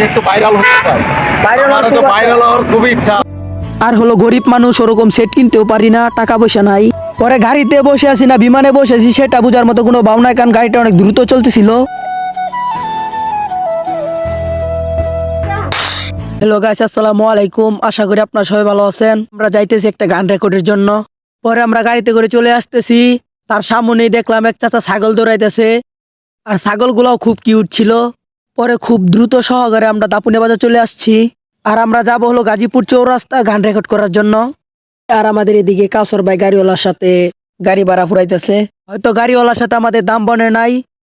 একটু ভাইরাল হতে চাই, ভাইরাল হওয়ার খুবই ইচ্ছা। আর হলো গরিব মানুষ, ওরকম সেট কিনতেও পারি না, টাকা পয়সা নাই। পরে গাড়িতে বসে আছি না বিমানে বসে আছি সেটা বোঝার মতো কোনো ভাব নাই, কারণ গাড়িটা অনেক দ্রুত চলতেছিল। হ্যালো গাইস, আসসালামু আলাইকুম। আশা করি আপনারা সবাই ভালো আছেন। আমরা যাইতেছি একটা গান রেকর্ডের জন্য। পরে আমরা গাড়িতে করে চলে আসতেছি, তার সামনেই দেখলাম এক চাচা ছাগল দৌড়াইতেছে, আর ছাগলগুলাও খুব কিউট ছিল। পরে খুব দ্রুত সহকারে আমরা দাপুনিয়া বাজার চলে আসছি, আর আমরা যাব হলো গাজীপুর চৌরাস্তা গান রেকর্ড করার জন্য। আর আমাদের এদিকে কাউসার ভাই গাড়িওয়ালার সাথে গাড়ি ভাড়া ফুরাইতেছে, হয়তো গাড়িওয়ালার সাথে আমাদের দাম বনে নাই।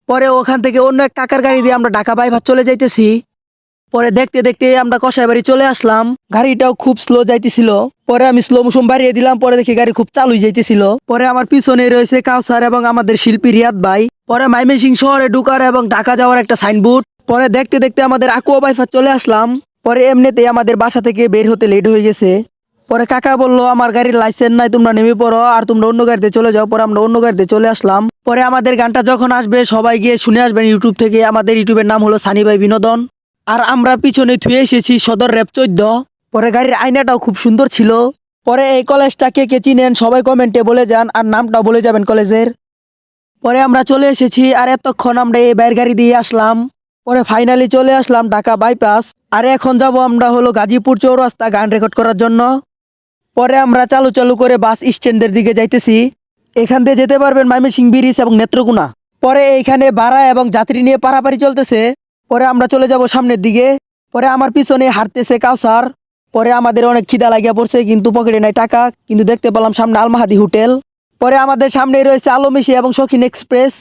পরে ওখান থেকে অন্য এক কাকার গাড়ি দিয়ে আমরা ঢাকা বাইপাস চলে যাইতেছি। পরে দেখতে দেখতে আমরা কষাই বাড়ি চলে আসলাম। গাড়িটাও খুব স্লো যাইতেছিল, পরে আমি স্লো মোশন বাড়িয়ে দিলাম। পরে দেখি গাড়ি খুব চালুই যাইতেছিল। পরে আমার পিছনে রয়েছে কাউসার এবং আমাদের শিল্পী রিয়াদ ভাই। পরে ময়মনসিংহ শহরে ঢুকার এবং ঢাকা যাওয়ার একটা সাইনবোর্ড। পরে দেখতে দেখতে আমাদের আকুয়া বাইপাস চলে আসলাম। পরে এমনিতেই আমাদের বাসা থেকে বের হতে লেট হয়ে গেছে। পরে কাকা বললো আমার গাড়ির লাইসেন্স নাই, তোমরা নেমে পড়ো আর তোমরা অন্য গাড়িতে চলে যাও। পরে আমরা অন্য গাড়িতে চলে আসলাম। পরে আমাদের গানটা যখন আসবে সবাই গিয়ে শুনে আসবেন ইউটিউব থেকে। আমাদের ইউটিউবের নাম হলো সানি ভাই বিনোদন। আর আমরা পিছনে থুয়ে এসেছি সদর র্যাব 14। পরে গাড়ির আয়নাটাও খুব সুন্দর ছিল। পরে এই কলেজটা কে কে চিনেন সবাই কমেন্টে বলে যান, আর নামটাও বলে যাবেন কলেজের। পরে আমরা চলে এসেছি, আর এতক্ষণ আমরা এই বাইরের গাড়ি দিয়ে আসলাম। পরে ফাইনালি চলে আসলাম ঢাকা বাইপাস। আর এখন যাব আমরা হলো গাজীপুর চৌরাস্তা গান রেকর্ড করার জন্য। পরে আমরা চালু চালু করে বাস স্ট্যান্ডের দিকে যাইতেছি। এখান দিয়ে যেতে পারবেন ময়মনসিংহ ব্রিজ এবং নেত্রকোনা। পরে এইখানে ভাড়া এবং যাত্রী নিয়ে পারাপারি চলতেছে। পরে আমরা চলে যাব সামনের দিকে। পরে আমার পিছনে হাঁটতেছে কাউসার। পরে আমাদের অনেক খিদা লাগিয়া পড়ছে, কিন্তু পকেটে নাই টাকা, কিন্তু দেখতে পেলাম সামনে আলমাহাদি হোটেল। পরে আমাদের সামনেই রয়েছে আলমিশি এবং শৌখিন এক্সপ্রেস।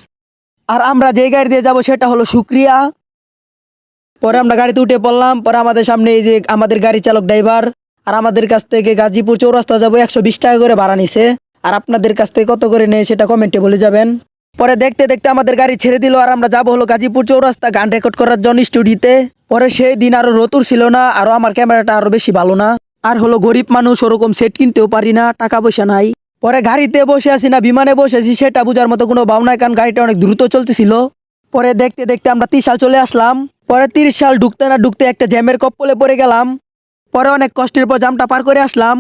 আর আমরা যে গাড়ি দিয়ে যাব সেটা হলো শুক্রিয়া। পরে আমরা গাড়িতে উঠে পড়লাম। পরে আমাদের সামনে এই যে আমাদের গাড়ি চালক ড্রাইভার, আর আমাদের কাছ থেকে গাজীপুর চৌরাস্তা যাবো 120 টাকা করে ভাড়া নিছে। আর আপনাদের কাছ থেকে কত করে নেয় সেটা কমেন্টে বলে যাবেন। পরে দেখতে দেখতে আমাদের গাড়ি ছেড়ে দিল, আর আমরা যাবো হলো গাজীপুর চৌরাস্তা গান রেকর্ড করার জন্য স্টুডিওতে। পরে সেই দিন আরো রতুর ছিল না, আরো আমার ক্যামেরাটা আরো বেশি ভালো না। আর হলো গরিব মানুষ, ওরকম সেট কিনতেও পারি না, টাকা পয়সা নাই। পরে গাড়িতে বসে আছি না বিমানে বসে আছি সেটা বোঝার মতো কোনো ভাব নাই, কারণ গাড়িটা অনেক দ্রুত চলতেছিল। পরে দেখতে দেখতে আমরা 30 সাল চলে আসলাম। পরে 30 সাল ঢুকতে না ঢুকতে একটা জ্যামের কপ্পলে পড়ে গেলাম। পরে অনেক কষ্টের পর জামটা পার করে আসলাম।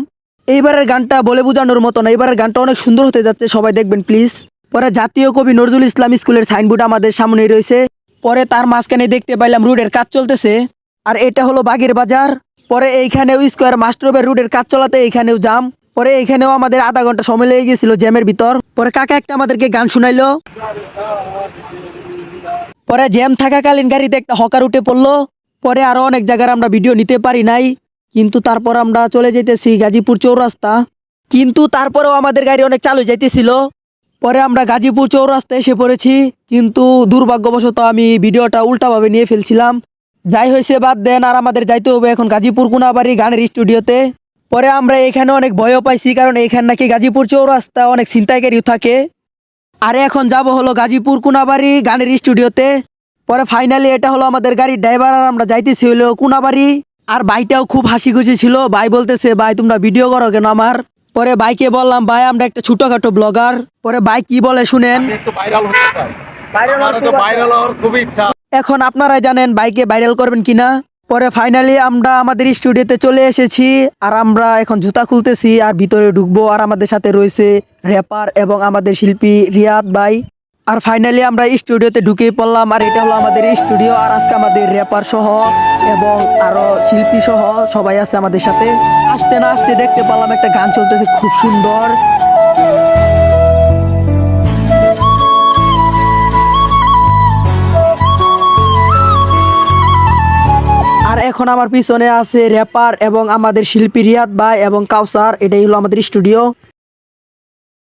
এইবারের গানটা বলে বোঝানোর মতো না, এইবারের গানটা অনেক সুন্দর হতে যাচ্ছে, সবাই দেখবেন প্লিজ। পরে জাতীয় কবি নজরুল ইসলাম স্কুলের সাইনবোর্ড আমাদের সামনেই রয়েছে। পরে তার মাঝখানে দেখতে পাইলাম রোডের কাজ চলতেছে, আর এটা হলো বাগের বাজার। পরে এইখানেও স্কোয়ার মাস্টারবের রোডের কাজ চলাতে এইখানেও জাম। পরে এইখানেও আমাদের আধা ঘন্টা সময় লেগে গেছিল জ্যামের ভিতর। পরে কাকা একটা আমাদেরকে গান শুনাইলো। পরে জ্যাম থাকাকালীন গাড়িতে একটা হকার উঠে পড়লো। পরে আরো অনেক জায়গার আমরা ভিডিও নিতে পারি নাই, কিন্তু তারপর আমরা চলে যেতেছি গাজীপুর চৌরাস্তা। কিন্তু তারপরেও আমাদের গাড়ি অনেক চালু যাইতেছিল। পরে আমরা গাজীপুর চৌরাস্তায় এসে পড়েছি, কিন্তু দুর্ভাগ্যবশত আমি ভিডিওটা উল্টাভাবে নিয়ে ফেলছিলাম। যাই হয়েছে বাদ দেন, আর আমাদের যাইতে হবে এখন গাজীপুর কোনাবাড়ি গানের স্টুডিওতে। পরে আমরা এখানে অনেক ভয়ও পাইছি, কারণ এখানে নাকি গাজীপুর চৌরাস্তা অনেক ছিনতাইকারীও থাকে। আর এখন যাব হলো গাজীপুর কোনাবাড়ি গানের স্টুডিওতে। পরে ফাইনালি এটা হলো আমাদের গাড়ির ড্রাইভার, আর আমরা যাইতেছি হলো কোনাবাড়ি। আর ভাইটাও খুব হাসি খুশি ছিল। ভাই বলতেছে ভাই তোমরা ভিডিও করো কেন আমার? পরে ভাইকে বললাম ভাই আমরা একটা ছোটখাটো ব্লগার। পরে ভাই কি বলে শুনেন। একটু ভাইরাল হতে চাই, ভাইরাল হওয়ার খুবই ইচ্ছা। এখন আপনারাই জানেন বাইকে ভাইরাল করবেন কিনা। পরে ফাইনালি আমরা আমাদের স্টুডিওতে চলে এসেছি, আর আমরা এখন জুতা খুলতেছি আর ভিতরে ঢুকবো। আর আমাদের সাথে রয়েছে র্যাপার এবং আমাদের শিল্পী রিয়াদ ভাই। আর ফাইনালি আমরা স্টুডিওতে ঢুকেই পড়লাম, আর এটা হলো আমাদের স্টুডিও। আর আজকে আমাদের র্যাপার সহ এবং আরো শিল্পী সহ সবাই আছে আমাদের সাথে। আসতে না আসতে দেখতে পেলাম একটা গান চলতেছে খুব সুন্দর। আর এখন আমার পিছনে আছে র্যাপার এবং আমাদের শিল্পী রিয়াদ ভাই এবং কাউসার। এটাই হলো আমাদের স্টুডিও।